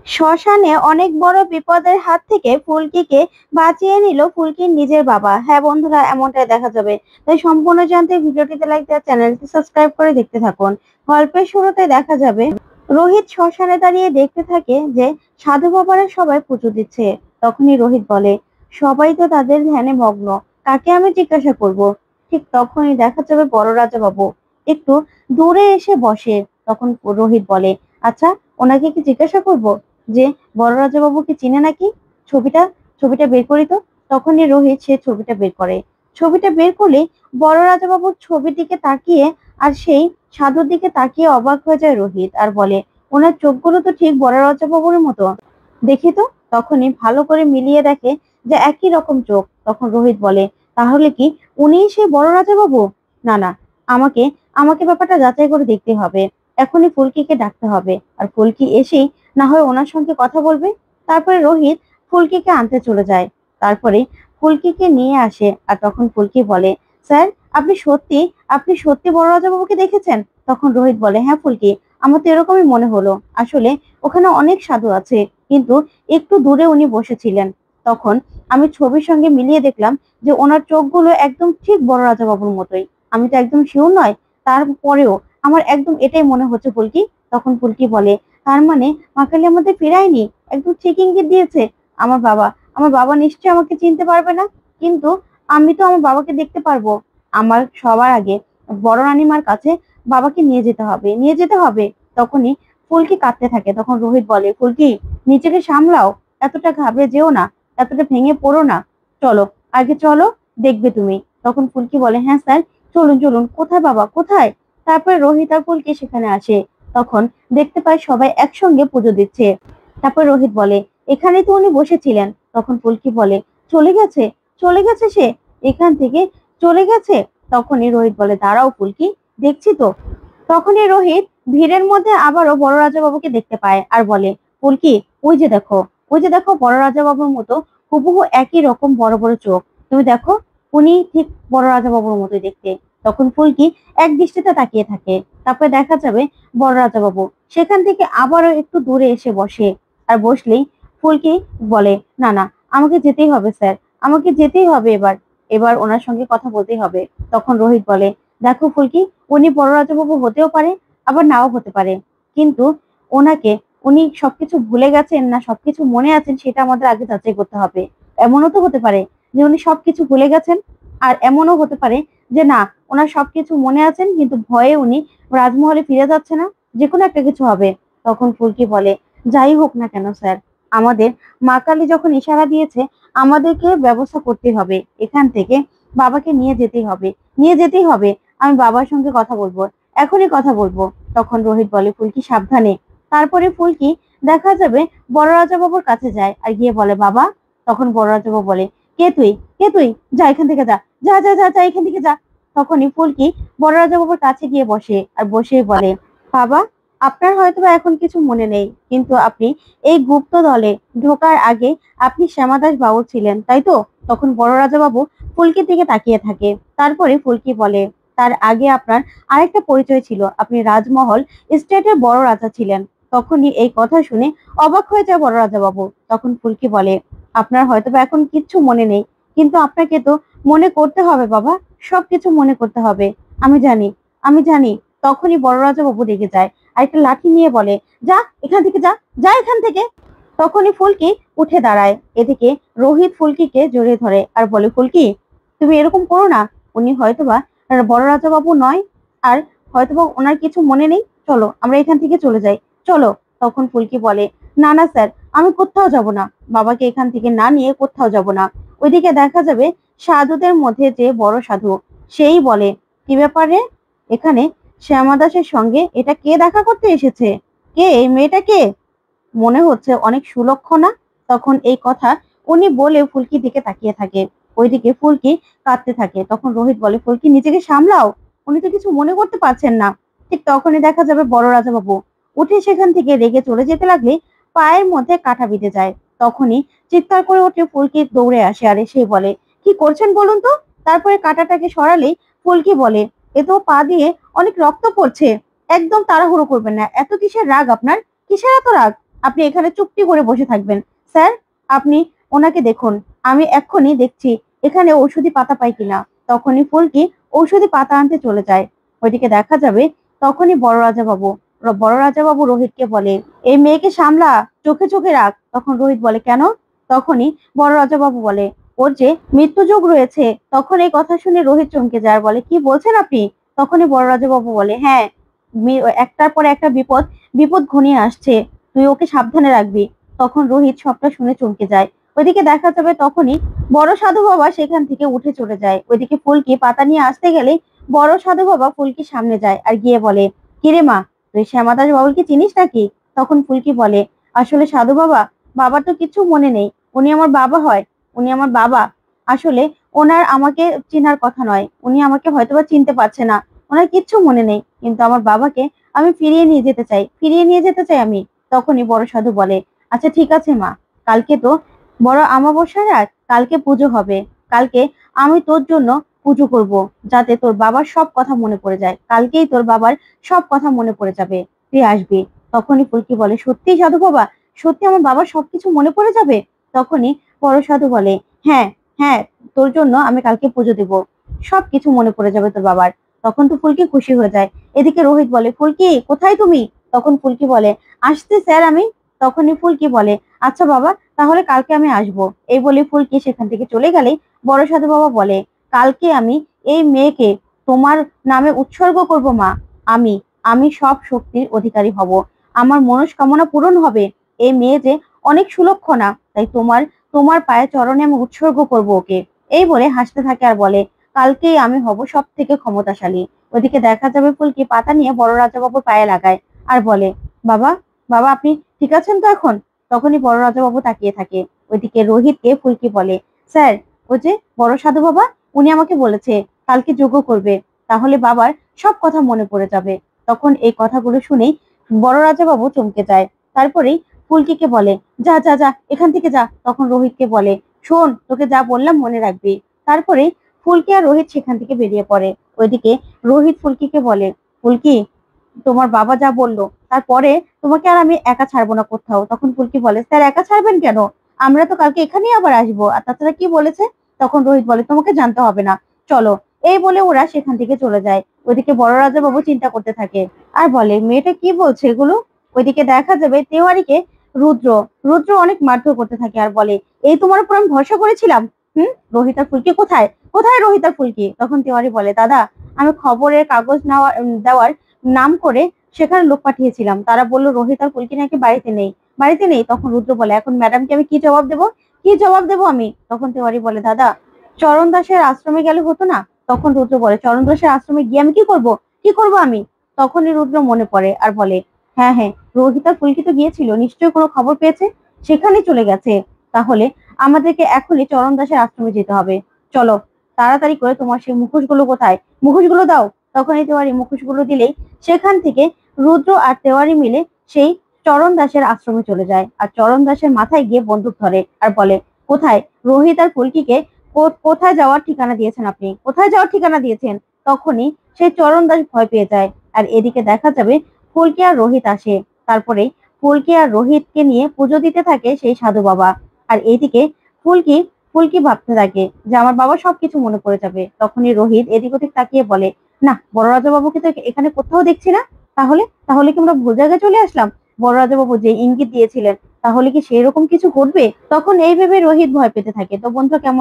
শ্মশানে অনেক বড় বিপদের হাত থেকে ফুলকিকে বাঁচিয়ে নিল ফুলকির নিজের বাবা। হ্যাঁ বন্ধুরা, এমনটাই দেখা যাবে। তাই সম্পূর্ণ জানতে ভিডিওটিতে লাইক দেওয়া, চ্যানেলটি সাবস্ক্রাইব করে দেখতে থাকুন। গল্পের শুরুতে দেখা যাবে রোহিত শ্মশানে দাঁড়িয়ে দেখতে থাকে যে সাধু বাবারা সবাই পুজো দিচ্ছে। তখনই রোহিত বলে, সবাই তো তাদের ধ্যানে মগ্ন, কাকে আমি জিজ্ঞাসা করব। ঠিক তখনই দেখা যাবে বড় রাজা বাবু একটু দূরে এসে বসে। তখন রোহিত বলে, আচ্ছা, ওনাকে কি জিজ্ঞাসা করব যে বড় রাজাবাবুকে চিনে নাকি? ছবিটা ছবিটা বের করি তো। তখনই রোহিত সে ছবিটা বের করে। ছবিটা বের করলে বড় রাজাবাবুর ছবির দিকে তাকিয়ে আর সেই সাধুর দিকে তাকিয়ে অবাক হয়ে যায় রোহিত, আর বলে, ওনার চোখগুলো তো ঠিক বড় রাজাবাবুর মতো, দেখি তো। তখনই ভালো করে মিলিয়ে দেখে যে একই রকম চোখ। তখন রোহিত বলে, তাহলে কি উনিই সেই বড় রাজাবাবু? না না, আমাকে আমাকে ব্যাপারটা যাচাই করে দেখতে হবে। এখনই ফুলকিকে ডাকতে হবে, আর ফুলকি এসেই না হয় ওনার সঙ্গে কথা বলবে। তারপরে রোহিত ফুলকিকে আনতে চলে যায়। তারপরে ফুলকিকে নিয়ে আসে, আর তখন ফুলকি বলে, স্যার, আপনি সত্যি বড় রাজাবাবুকে দেখেছেন? তখন রোহিত বলে, হ্যাঁ ফুলকি, আমার তো এরকমই মনে হলো। আসলে ওখানে অনেক সাধু আছে, কিন্তু একটু দূরে উনি বসেছিলেন। তখন আমি ছবির সঙ্গে মিলিয়ে দেখলাম যে ওনার চোখগুলো একদম ঠিক বড় রাজাবাবুর মতোই। আমি তো একদম শিওর নয়, তারপরেও আমার একদম এটাই মনে হচ্ছে ফুলকি। তখন ফুলকি বলে, তার মানে মা কালী আমাদের ফেরায়নি, একদম ঠিক ইঙ্গিত দিয়েছে। আমার বাবা আমার বাবা নিশ্চয়ই আমাকে চিনতে পারবে না, কিন্তু আমি তো আমার বাবাকে দেখতে পারবো। আমার সবার আগে বড় রানীমার কাছে বাবাকে নিয়ে যেতে হবে। তখনই ফুলকি কাঁদতে থাকে। তখন রোহিত বলে, ফুলকি, নিজেকে সামলাও, এতটা ঘাবড়ে যেও না, এতটা ভেঙে পড়ো না। চলো, আগে চলো, দেখবে তুমি। তখন ফুলকি বলে, হ্যাঁ স্যার, চলুন চলুন। কোথায় বাবা, কোথায়? তারপরে রোহিত আর ফুলকি সেখানে আসে। তখন দেখতে পায় সবাই একসঙ্গে পুজো দিচ্ছে। তারপর রোহিত বলে, এখানে তো উনি বসেছিলেন। তখন ফুলকি বলে, চলে গেছে, চলে গেছে সে এখান থেকে, চলে গেছে। তখনই রোহিত বলে, দাঁড়াও ফুলকি, দেখছি তো। তখনই রোহিত ভিড়ের মধ্যে আবারও বড় রাজাবাবুকে দেখতে পায়, আর বলে, ফুলকি, ওই যে দেখো বড় রাজাবাবুর মতো হুবহু একই রকম বড় বড় চোখ। তুমি দেখো, উনি ঠিক বড় রাজাবাবুর মতোই দেখতে। তখন ফুলকি এক দৃষ্টিতে তাকিয়ে থাকে। তারপরে দেখা যাবে বড় রাজাবাবু সেখান থেকে আবারও একটু দূরে এসে বসে। আর বসলেই ফুলকি বলে, না না, আমাকে যেতেই হবে স্যার, আমাকে যেতেই হবে। এবার এবার ওনার সঙ্গে কথা বলতেই হবে। তখন রোহিত বলে, দেখো ফুলকি, উনি বড় রাজাবাবু হতেও পারে, আবার নাও হতে পারে, কিন্তু ওনাকে উনি সবকিছু ভুলে গেছেন না সবকিছু মনে আছেন সেটা আমাদের আগে যাচাই করতে হবে। এমনও তো হতে পারে যে উনি সবকিছু ভুলে গেছেন, আর এমনও হতে পারে যে না, ওনার সবকিছু মনে আছেন কিন্তু ভয়ে উনি রাজমহলে ফিরে যাচ্ছে না। যে কোনো একটা কিছু হবে। তখন ফুলকি বলে, যাই হোক না কেন স্যার, আমাদের মা কালী যখন ইশারা দিয়েছে, আমাদেরকে ব্যবস্থা করতে হবে। এখান থেকে বাবাকে নিয়ে যেতেই হবে। আমি বাবার সঙ্গে কথা বলবো, এখনই কথা বলবো। তখন রোহিত বলে, ফুলকি সাবধানে। তারপরে ফুলকি দেখা যাবে বড় রাজা বাবুর কাছে যায়, আর গিয়ে বলে, বাবা। তখন বড় রাজা বাবু বলে, কে তুই, যা এখান থেকে, যা যা যা যা যা এখান থেকে যা। তখনই ফুলকি বড় রাজা বাবুর কাছে গিয়ে বসে, আর বসেই বলে, বাবা, আপনার হয়তোবা এখন কিছু মনে নেই, কিন্তু আপনি এই গুপ্ত দলে ঢোকার আগে আপনি শ্যামাদাস বাবু ছিলেন, তাই তো? তখন বড় রাজা বাবু ফুলকির দিকে তাকিয়ে থাকে। তারপরে ফুলকি বলে, তার আগে আপনার আরেকটা পরিচয় ছিল, আপনি রাজমহল স্টেটের বড় রাজা ছিলেন। তখনই এই কথা শুনে অবাক হয়ে যায় বড় রাজা বাবু। তখন ফুলকি বলে, আপনার হয়তোবা এখন কিচ্ছু মনে নেই, কিন্তু আপনাকে তো মনে করতে হবে বাবা, সবকিছু মনে করতে হবে। আমি জানি। তখনই বড় রাজা বাবু রেগে যায়, আর একটা লাঠি নিয়ে বলে, যা এখান থেকে, যা যা এখান থেকে। তখনই ফুলকি উঠে দাঁড়ায়। এদিকে রোহিত ফুলকিকে জড়িয়ে ধরে, আর বলে, ফুলকি, তুমি এরকম করো না। উনি হয়তোবা বড় রাজা বাবু নয়, আর হয়তোবা ওনার কিছু মনে নেই। চলো আমরা এখান থেকে চলে যাই, চলো। তখন ফুলকি বলে, না না স্যার, আমি কোথাও যাব না, বাবাকে এখান থেকে না নিয়ে কোথাও যাব না। ওইদিকে দেখা যাবে সাধুদের মধ্যে যে বড় সাধু, সেই বলে, কি ব্যাপারে এখানে শ্যামা দাসের সঙ্গে এটা কে দেখা করতে এসেছে? কে এই মেয়েটা, কে? মনে হচ্ছে অনেক সুলক্ষণা। তখন এই কথা উনি বলে ফুলকির দিকে তাকিয়ে থাকে। ওইদিকে ফুলকি কাঁদতে থাকে। তখন রোহিত বলে, ফুলকি নিজেকে সামলাও, উনি তো কিছু মনে করতে পারছেন না। ঠিক তখনই দেখা যাবে বড় রাজা বাবু উঠে সেখান থেকে রেগে চলে যেতে লাগলে পায়ের মধ্যে কাঁটা বিঁধে যায়। তখনই চিৎকার করে উঠে ফুলকি দৌড়ে আসে, আর সে বলে, কি করছেন বলুন তো? তারপরে কাঁটাটাকে সরালেই ফুলকি বলে, এ তো পা দিয়ে অনেক রক্ত পড়ছে, একদম তাড়াহুড়ো করবেন না। এত কিসের রাগ আপনার, কিসের এত রাগ? আপনি এখানে চুপটি করে বসে থাকবেন। স্যার, আপনি ওনাকে দেখুন, আমি এক্ষুনি দেখছি এখানে ঔষধি পাতা পাই কিনা। তখনই ফুলকি ঔষধি পাতা আনতে চলে যায়। ওইদিকে দেখা যাবে তখনই বড় রাজা বাবু রোহিতকে বলে, এই মেয়েকে সামলা, চোখে চোখে রাখ। তখন রোহিত বলে, কেন? তখনই বড় রাজা বাবু বলে, ওর যে মৃত্যু যোগ রয়েছে। তখন এই কথা শুনে রোহিত চমকে যায় আর বলে, কি বলছেন আপনি? তখনই বড় রাজা বাবু বলে, হ্যাঁ, একটার পর একটা বিপদ বিপদ ঘনিয়ে আসছে, তুই ওকে সাবধানে রাখবি। তখন রোহিত সবটা শুনে চমকে যায়। ওইদিকে দেখা যাবে তখনই বড় সাধু বাবা সেখান থেকে উঠে চলে যায়। ওইদিকে ফুলকি পাতা নিয়ে আসতে গেলে বড় সাধু বাবা ফুলকির সামনে যায় আর গিয়ে বলে, কিরে মা, তুই শ্যামাদাস বাবুলকে চিনিস নাকি? তখন ফুলকি বলে, আসলে সাধু বাবা, বাবার তো কিছু মনে নেই, উনি আমার বাবা হয়, উনি আমার বাবা। আসলে ওনার আমাকে চেনার কথা নয়, উনি আমাকে হয়তোবা চিনতে পারছে না, ওনার কিচ্ছু মনে নেই, কিন্তু আমার বাবাকে আমি ফিরিয়ে নিয়ে যেতে চাই আমি। তখনই বড় সাধু বলে, আচ্ছা ঠিক আছে মা, কালকে তো বড় আমাবস্যার রাত, কালকে পুজো হবে, কালকে আমি তোর জন্য পুজো করব, যাতে তোর বাবার সব কথা মনে পড়ে যায়, কালকেই তোর বাবার সব কথা মনে পড়ে যাবে, তুই আসবি। তখনই ফুলকি বলে, সত্যি সাধু বাবা, সত্যি আমার বাবার সবকিছু মনে পড়ে যাবে? তখনই বড় সাধু বলে, হ্যাঁ, হ্যাঁ, তোর জন্য আমি কালকে পুজো দিব, সবকিছু মনে পড়ে যাবে তোর বাবার। তখন তো ফুলকি খুশি হয়ে যায়। এদিকে রোহিত বলে, ফুলকি কোথায় তুমি? তখন ফুলকি বলে, আসতে স্যার আমি। তখনই ফুলকি বলে, আচ্ছা বাবা, তাহলে কালকে আমি আসবো। এই বলে ফুলকি সেখান থেকে চলে গেলে বড় সাধু বাবা বলে, কালকে আমি এই মেয়েকে তোমার নামে উৎসর্গ করব মা। আমি আমি সব শক্তির অধিকারী হব, আমার মনস্কামনা পূরণ হবে। এই মেয়ে যে অনেক সুলক্ষণা, তাই তোমার তোমার পায়ে চরণে আমি উৎসর্গ করব ওকে। এই বলে হাসতে থাকে আর বলে, কালকেই আমি হব সব থেকে ক্ষমতাশালী। ওদিকে দেখা যাবে ফুলকি পাতা নিয়ে বড় রাজা বাবুর পায়ে লাগায় আর বলে, বাবা, বাবা আপনি ঠিক আছেন তো এখন? তখনই বড় রাজা বাবু তাকিয়ে থাকে। ওইদিকে রোহিতকে ফুলকি বলে, স্যার, ও যে বড় সাধু বাবা, উনি আমাকে বলেছে কালকে যজ্ঞ করবে, তাহলে বাবার সব কথা মনে পড়ে যাবে। তখন এই কথাগুলো শুনেই বড় রাজা বাবু চমকে যায়। তারপরেই ফুলকিকে বলে, যা যা যা, এখান থেকে যা। তখন রোহিতকে বলে, শোন, তোকে যা বললাম মনে রাখবি। তারপরে ফুলকি আর রোহিত সেখান থেকে বেরিয়ে পড়ে। ওইদিকে রোহিত ফুলকিকে বলে, ফুলকি, তোমার বাবা যা বললো তারপরে তোমাকে আর আমি একা ছাড়বো না কোথাও। তখন ফুলকি বলে, স্যার একা ছাড়বেন কেন? আমরা তো কালকে এখানেই আবার আসবো, আর তাছাড়া কি বলেছে? তখন রোহিত বলে, তোমাকে জানতে হবে না, চলো। এই বলে ওরা সেখান থেকে চলে যায়। ওইদিকে বড় রাজা বাবু চিন্তা করতে থাকে আর বলে, মেয়েটা কি বলছে এগুলো? ওইদিকে দেখা যাবে তেওয়ারিকে রুদ্র রুদ্র অনেক মারধর করতে থাকে আর বলে, এই তোমার উপর আমি ভরসা করেছিলাম। রোহিত আর ফুলকি কোথায়? কোথায় রোহিত আর ফুলকি? তখন তেওয়ারি বলে, দাদা, আমি খবরের কাগজ দেওয়ার নাম করে সেখানে লোক পাঠিয়েছিলাম, তারা বললো রোহিত আর ফুলকি নাকি বাড়িতে নেই। তখন রুদ্র বলে, এখন ম্যাডামকে আমি কি জবাব দেবো? কি জবাব দেবো আমি? তখন তেওয়ারি বলে, দাদা, চরণ দাসের আশ্রমে গেলে হতো না? তখন রুদ্র বলে, চরণ দাসের আশ্রমে গিয়ে আমি কি করব আমি? তখনই রুদ্র মনে পড়ে আর বলে, হ্যাঁ হ্যাঁ, রোহিত আর ফুলকি তো গিয়েছিল, নিশ্চয়ই কোনো খবর পেয়েছে, সেখানেই চলে গেছে। তাহলে আমাদেরকে এখনই চরণ দাসের আশ্রমে যেতে হবে, চলো। তাড়াতাড়ি করে তোমার সেই মুখোশগুলো কোথায়? মুখোশগুলো দাও। তখনই তেওয়ারি মুখোশগুলো দিলেই সেখান থেকে রুদ্র আর তেওয়ারি মিলে সেই চরণ দাসের আশ্রমে চলে যায় আর চরণ দাসের মাথায় গিয়ে বন্দুক ধরে আর বলে, কোথায় রোহিত আর ফুলকিকে কোথায় যাওয়ার ঠিকানা দিয়েছেন আপনি? কোথায় যাওয়ার ঠিকানা দিয়েছেন? তখনই সেই চরণ দাস ভয় পেয়ে যায়। আর এদিকে দেখা যাবে ফুলকি আর রোহিত আসে। তারপরে ফুলকি আর রোহিতকে নিয়ে পুজো দিতে থাকে সেই সাধু বাবা। আর এইদিকে ফুলকি ফুলকি ভাবতে থাকে যে আমার বাবা সবকিছু মনে পড়ে যাবে। তখনই রোহিত এদিক ওদিক তাকিয়ে বলে, না, বড় রাজা বাবুকে তো এখানে কোথাও দেখছি না। তাহলে তাহলে কি আমরা ভুল জায়গায় চলে আসলাম? বড় রাজা বাবু যে ইঙ্গিত দিয়েছিলেন, তাহলে কি সেই রকম কিছু ঘটবে? তখন এই ভেবে রোহিত ভয় পেতে থাকে। তো বন্ধু, কেমন